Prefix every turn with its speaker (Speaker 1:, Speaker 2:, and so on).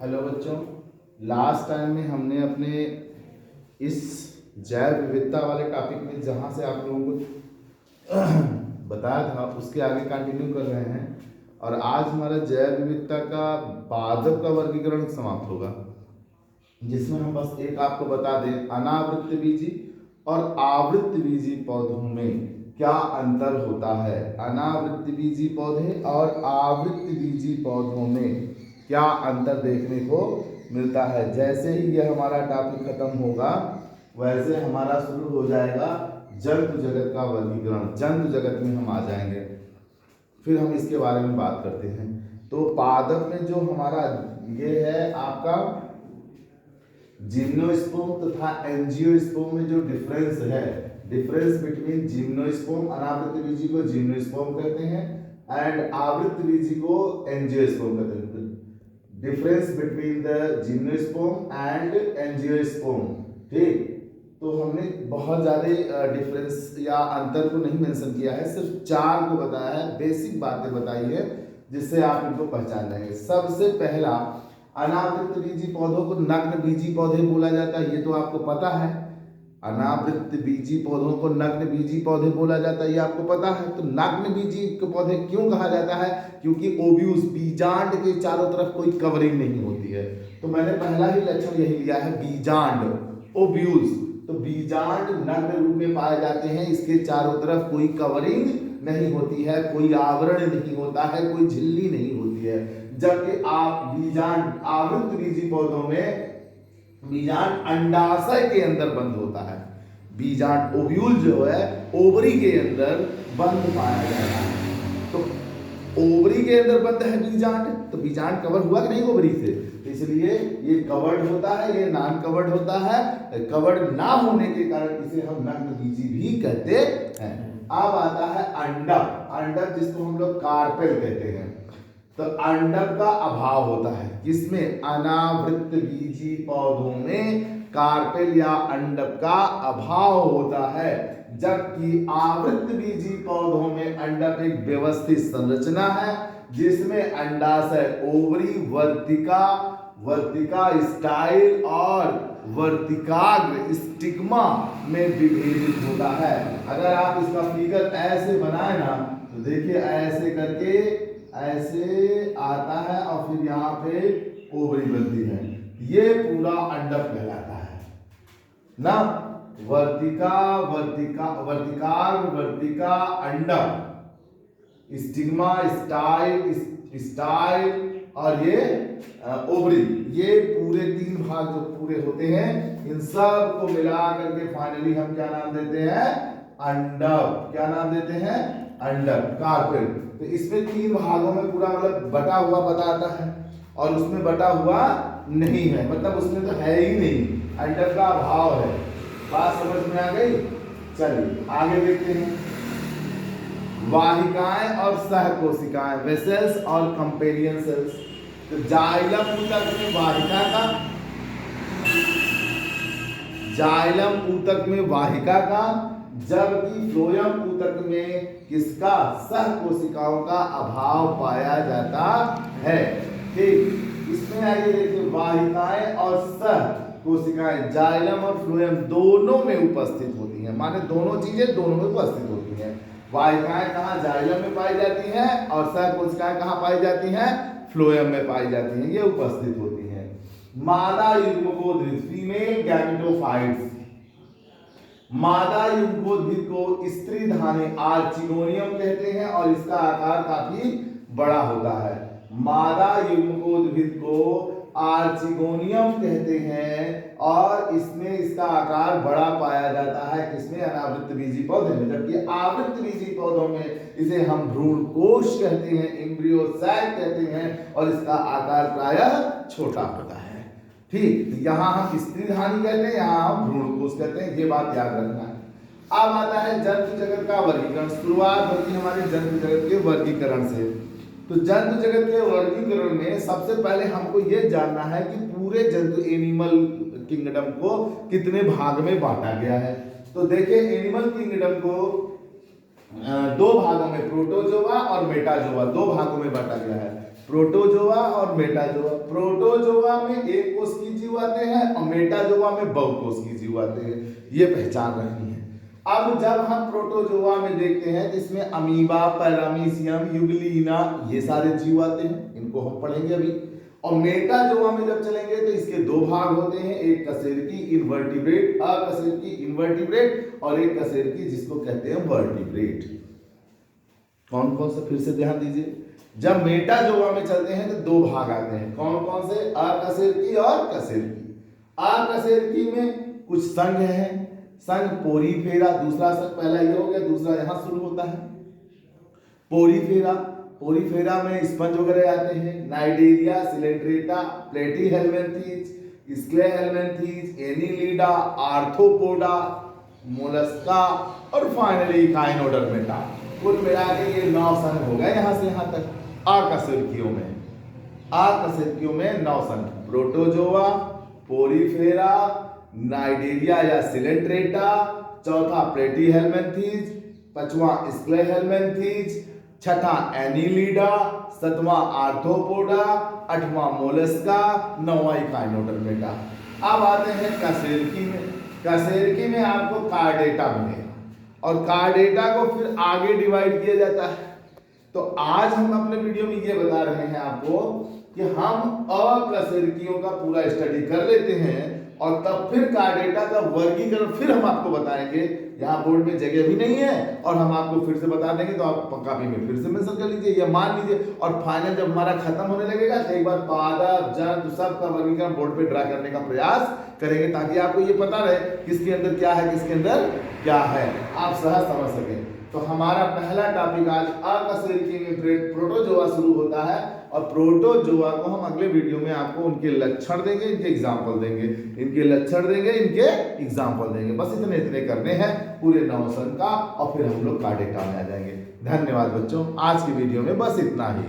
Speaker 1: Hello बच्चों, last time में हमने अपने इस जैव विविधता वाले टॉपिक में जहाँ से आप लोगों को बताया था उसके आगे कंटिन्यू कर रहे हैं। और आज हमारा जैव विविधता का पादप का वर्गीकरण समाप्त होगा, जिसमें हम बस एक आपको बता दें, अनावृत्त बीजी और आवृत्त बीजी पौधों में क्या अंतर होता है। अनावृत्त बीजी पौधे और आवृत्त बीजी पौधों में क्या अंतर देखने को मिलता है। जैसे ही यह हमारा टॉपिक खत्म होगा वैसे हमारा शुरू हो जाएगा जंतु जगत का वर्गीकरण। जंतु जगत में हम आ जाएंगे, फिर हम इसके बारे में बात करते हैं। तो पादप में जो हमारा ये है आपका जिम्नोस्पर्म तथा एंजियोस्पर्म में जो डिफरेंस है, डिफरेंस बिटवीन जिम्नोस्पर्म, अनावृत्त बीजी को जिम्नोस्पर्म कहते हैं एंड आवृत्त बीजी को एंजियोस्पर्म कहते हैं। Difference between the gymnosperm and angiosperm. ठीक, तो हमने बहुत ज़्यादा डिफरेंस या अंतर को नहीं मेंशन किया है, सिर्फ चार को बताया है, बेसिक बातें बताई है जिससे आप इनको पहचान लेंगे। सबसे पहला, अनावृत्त बीजी पौधों को नग्न बीजी पौधे बोला जाता है, ये तो आपको पता है। अनावृत्त बीजी पौधों को नग्न बीजी पौधे बोला जाता है, ये आपको पता है। तो नग्न बीजी के पौधे क्यों कहा जाता है? क्योंकि ओव्यूल्स, बीजांड के चारों तरफ कोई कवरिंग नहीं होती है। तो मैंने पहला ही लक्षण यही लिया है, बीजांड, ओव्यूल्स। तो बीजांड नग्न रूप में पाए जाते हैं, इसके चारों तरफ कोई कवरिंग नहीं होती है, कोई आवरण नहीं होता है, कोई झिल्ली नहीं होती है। जबकि आप बीजांड, आवृत्त बीजी पौधों में बीजांड अंडाशय के अंदर बंद होता है। बीजांड, ओव्यूल जो है ओवरी के अंदर बंद पाया जाता है। तो ओवरी के अंदर बंद है बीजांड, तो बीजांड कवर हुआ कि नहीं ओवरी से, इसलिए ये कवर्ड होता है, ये नॉन कवर्ड होता है। कवर्ड ना होने के कारण इसे हम नग्न बीजी भी कहते हैं। अब आता है अंडक। अंडक जिसको हम लोग कार्पेल कहते हैं। तो अंडक का अभाव होता है किसमें? अनावृत्त बीजी पौधों में कार्पेल या अंडक का अभाव होता है। जबकि आवृत्त बीजी पौधों में अंडक एक व्यवस्थित संरचना है, जिसमें अंडाशय ओवरी, वर्तिका, वर्तिका स्टाइल और वर्तिकाग्र स्टिग्मा में विभेदित होता है। अगर आप इसका फिगर ऐसे बनाए ना, तो देखिए ऐसे करके ऐसे आता है और फिर यहाँ पे ओवरी बनती है, ये पूरा अंडक कहलाता है ना। वर्तिका, वर्तिका, वर्तिकाग्र, वर्तिका, अंडक, स्टिग्मा, स्टाइल, स्टाइल और ये ओवरी, ये पूरे तीन भाग जो पूरे होते हैं, इन सब को मिला करके फाइनली हम क्या नाम देते हैं? अंडक। क्या नाम देते हैं? अंडक, कार्पेल। तो इसमें तीन भागों में पूरा मतलब बटा हुआ बताता है, और उसमें बटा हुआ नहीं है, मतलब उसमें तो है ही नहीं, अंडक का अभाव है। बात समझ में आ गई? चलिए आगे देखते हैं। वाहिकाएं और सहकोशिकाएं, वेसल्स और कंपेनियन सेल्स। तो जाइलम ऊतक में वाहिका का, जाइलम ऊतक में वाहिका का, जबकि फ्लोएम ऊतक में किसका? सहकोशिकाओं का अभाव पाया जाता है। ठीक, इसमें आइए देखिए, वाहिकाएं और सहकोशिकाएं जाइलम और फ्लोएम दोनों में उपस्थित होती हैं, माने दोनों चीजें दोनों में उपस्थित होती हैं। वाहिकाएं कहाँ? जाइलम में पाई जाती हैं, और सहकोशिकाएं कहाँ पाई जाती हैं? फ्लोएम में पाई जाती हैं, ये उपस्थित होती हैं। मादा युग्मकोद्भिद, फीमेल गैमेटोफाइट्स, मादा युग्मकोद्भिद को स्त्रीधानी आर्चिगोनियम कहते हैं, और इसका आकार काफी बड़ा होता है। मादा युग्मकोद्भिद को आर्चिगोनियम कहते हैं, और इसमें इसका आकार बड़ा पाया जाता है किसमें? अनावृत्त बीजी पौधे में। जबकि आवृत्त बीजी पौधों में इसे हम भ्रूणकोश कहते हैं, एम्ब्रियोसाइट कहते हैं, और इसका आकार प्रायः छोटा होता है। ठीक, यहाँ हम स्त्रीधानी कहते हैं, यहाँ हम भ्रूणकोश कहते हैं, ये बात याद रखना है। अब आता है जंतु जगत का वर्गीकरण। शुरुआत होती है हमारे जंतु जगत के वर्गीकरण से। तो जंतु जगत के वर्गीकरण में सबसे पहले हमको ये जानना है कि पूरे जंतु एनिमल किंगडम को कितने भाग में बांटा गया है। तो देखिए, एनिमल किंगडम को दो भागों में, प्रोटोजोआ और मेटाजोआ, दो भागों में बांटा गया है। प्रोटोजोआ और मेटाजोआ। प्रोटोजोआ में एक कोशिकीय जीव आते हैं और मेटाजोआ में बहुकोशिकीय जीव आते हैं, ये पहचान रखनी है। अब जब हम प्रोटोजोआ में देखते हैं जिसमें अमीबा, पैरामीशियम, यूग्लिना ये सारे जीव आते हैं, इनको हम पढ़ेंगे अभी। और मेटाजोआ में जब चलेंगे तो इसके दो भाग होते हैं, एक कशेरुकी इनवर्टिब्रेट, अकशेरुकी इनवर्टिब्रेट, और एक कशेरुकी जिसको कहते हैं वर्टिब्रेट। कौन कौन से, फिर से ध्यान दीजिए, जब मेटाजोआ में चलते हैं तो दो भाग आते हैं, कौन कौन से, अकशेरुकी और कशेरुकी। अकशेरुकी में कुछ संघ हैं, संघ पोरीफेरा, दूसरा संघ, पहला ये हो गया, दूसरा यहां शुरू होता है पोरीफेरा। पोरीफेरा में स्पंज वगैरह आते हैं, Cnidaria, Coelenterata, Platyhelminthes, Aschelminthes, Annelida, Arthropoda, Mollusca और फाइनली काइनोडर्मेटा। कुल मिला के ये 9 संघ हो गए यहां से यहां तक अकशेरुकियों में। अकशेरुकियों में 9 संघ, प्रोटोजोआ, पोरीफेरा, नाइडेरिया या सिलेंट्रेटा, चौथा प्लेटीहेल्मिन्थीज, पांचवा स्क्लेहेल्मिन्थीज, छठा एनीलिडा, सातवां आर्थ्रोपोडा, आठवां मोलस्का, नौवां काइनोडर्मेटा। अब आते हैं कशेरुकी में। कशेरुकी में आपको कार्डेटा मिलेगा और कार्डेटा को फिर आगे डिवाइड किया जाता है। तो आज हम अपने वीडियो में ये बता रहे हैं आपको कि हम अकशेरुकियों का पूरा स्टडी कर लेते हैं और तब फिर कार्डेटा का वर्गीकरण फिर हम आपको बताएंगे। यहाँ बोर्ड में जगह भी नहीं है और हम आपको फिर से बता देंगे, तो आप कॉपी में फिर से मेंशन कर लीजिए या मान लीजिए। और फाइनल जब हमारा खत्म होने लगेगा तो एक बार पादप, जंतु सब का वर्गीकरण बोर्ड पे ड्रा करने का प्रयास करेंगे, ताकि आपको ये पता रहे किसके अंदर क्या है, किसके अंदर क्या है, आप सहज समझ सकें। तो हमारा पहला टॉपिक आज अकशेरुकी में प्रोटोजोआ शुरू होता है और प्रोटोजोआ को हम अगले वीडियो में आपको उनके लक्षण देंगे, इनके एग्जाम्पल देंगे, इनके लक्षण देंगे, इनके एग्जाम्पल देंगे। बस इतने करने हैं पूरे 9 संघ का और फिर हम लोग कार्डेटा में आ जाएंगे। धन्यवाद बच्चों, आज की वीडियो में बस इतना ही।